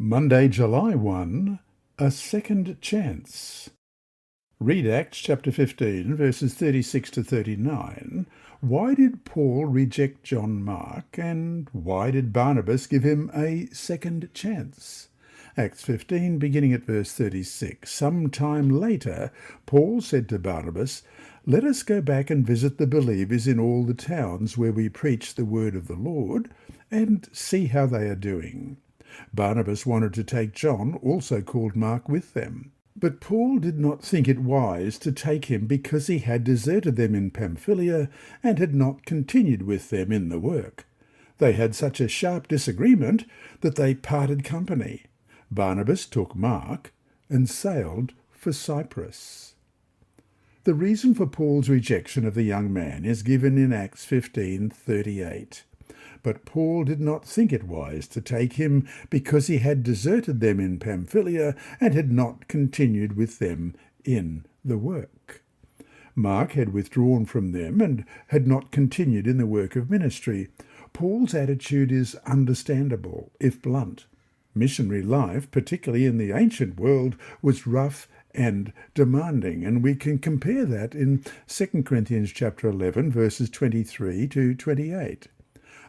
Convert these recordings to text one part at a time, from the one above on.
Monday, July 1, A Second Chance. Read Acts chapter 15, verses 36 to 39. Why did Paul reject John Mark, and why did Barnabas give him a second chance? Acts 15, beginning at verse 36. Some time later, Paul said to Barnabas, "Let us go back and visit the believers in all the towns where we preach the word of the Lord, and see how they are doing." Barnabas wanted to take John, also called Mark, with them. But Paul did not think it wise to take him because he had deserted them in Pamphylia and had not continued with them in the work. They had such a sharp disagreement that they parted company. Barnabas took Mark and sailed for Cyprus. The reason for Paul's rejection of the young man is given in Acts 15:38. But Paul did not think it wise to take him because he had deserted them in Pamphylia and had not continued with them in the work. Mark had withdrawn from them and had not continued in the work of ministry. Paul's attitude is understandable, if blunt. Missionary life, particularly in the ancient world, was rough and demanding, and we can compare that in 2 Corinthians chapter 11, verses 23 to 28.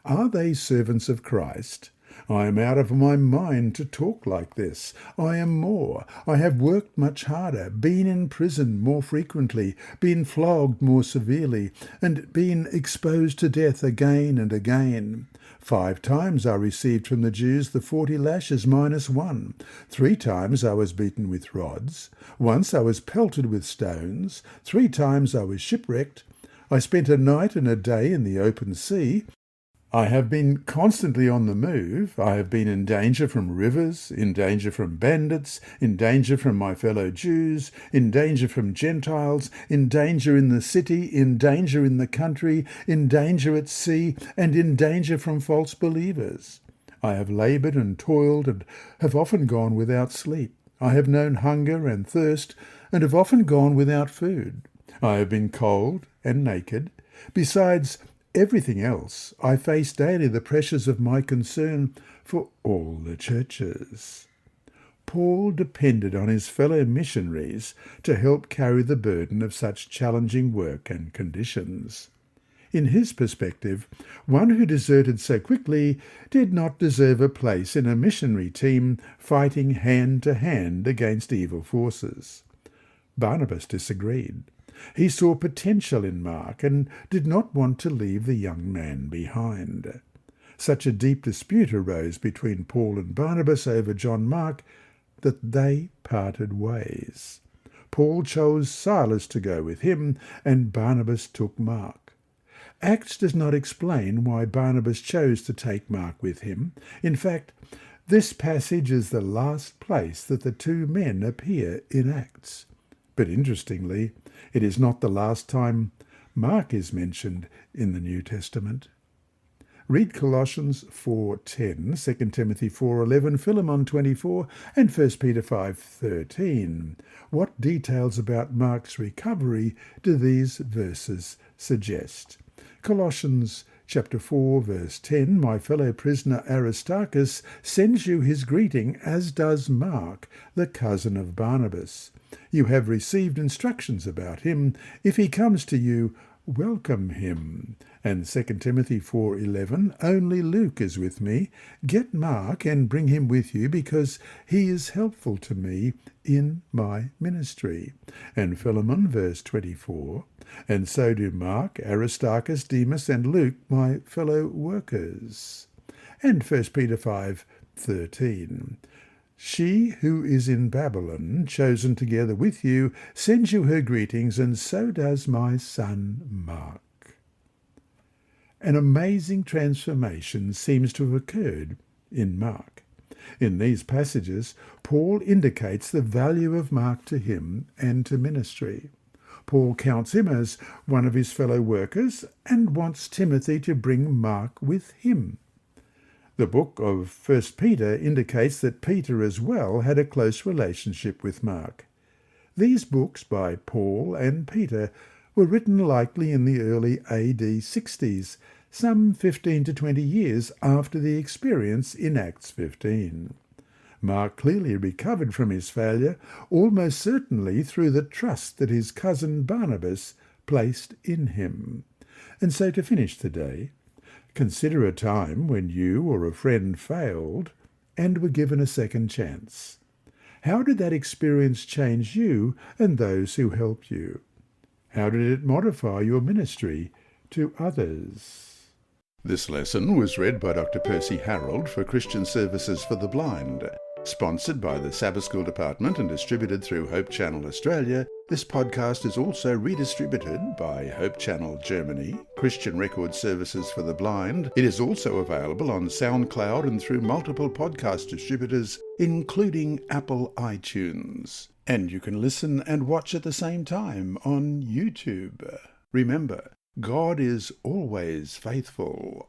Are they servants of Christ? I am out of my mind to talk like this. I am more. I have worked much harder, been in prison more frequently, been flogged more severely, and been exposed to death again and again. 5 times I received from the Jews the 40 lashes minus 1. 3 times I was beaten with rods. Once I was pelted with stones. 3 times I was shipwrecked. I spent a night and a day in the open sea. I have been constantly on the move. I have been in danger from rivers, in danger from bandits, in danger from my fellow Jews, in danger from Gentiles, in danger in the city, in danger in the country, in danger at sea, and in danger from false believers. I have laboured and toiled and have often gone without sleep. I have known hunger and thirst and have often gone without food. I have been cold and naked. Besides everything else, I face daily the pressures of my concern for all the churches. Paul depended on his fellow missionaries to help carry the burden of such challenging work and conditions. In his perspective, one who deserted so quickly did not deserve a place in a missionary team fighting hand to hand against evil forces. Barnabas disagreed. He saw potential in Mark and did not want to leave the young man behind. Such a deep dispute arose between Paul and Barnabas over John Mark that they parted ways. Paul chose Silas to go with him, and Barnabas took Mark. Acts does not explain why Barnabas chose to take Mark with him. In fact, this passage is the last place that the two men appear in Acts. But interestingly, it is not the last time Mark is mentioned in the New Testament. Read Colossians 4:10, 2 Timothy 4:11, Philemon 24, and 1 Peter 5:13. What details about Mark's recovery do these verses suggest? Colossians chapter 4, verse 10, my fellow prisoner Aristarchus sends you his greeting, as does Mark, the cousin of Barnabas. You have received instructions about him. If he comes to you, welcome him. And 2 Timothy 4:11, only Luke is with me. Get Mark and bring him with you, because he is helpful to me in my ministry. And Philemon, verse 24, and so do Mark, Aristarchus, Demas, and Luke, my fellow workers. And 1 Peter 5:13, she who is in Babylon, chosen together with you, sends you her greetings, and so does my son Mark. An amazing transformation seems to have occurred in Mark. In these passages, Paul indicates the value of Mark to him and to ministry. Paul counts him as one of his fellow workers and wants Timothy to bring Mark with him. The book of 1 Peter indicates that Peter as well had a close relationship with Mark. These books by Paul and Peter were written likely in the early AD 60s, some 15 to 20 years after the experience in Acts 15. Mark clearly recovered from his failure, almost certainly through the trust that his cousin Barnabas placed in him. And so to finish today, consider a time when you or a friend failed and were given a second chance. How did that experience change you and those who helped you? How did it modify your ministry to others? This lesson was read by Dr. Percy Harrold for Christian Services for the Blind. Sponsored by the Sabbath School Department and distributed through Hope Channel Australia, this podcast is also redistributed by Hope Channel Germany, Christian Record Services for the Blind. It is also available on SoundCloud and through multiple podcast distributors, including Apple iTunes. And you can listen and watch at the same time on YouTube. Remember, God is always faithful.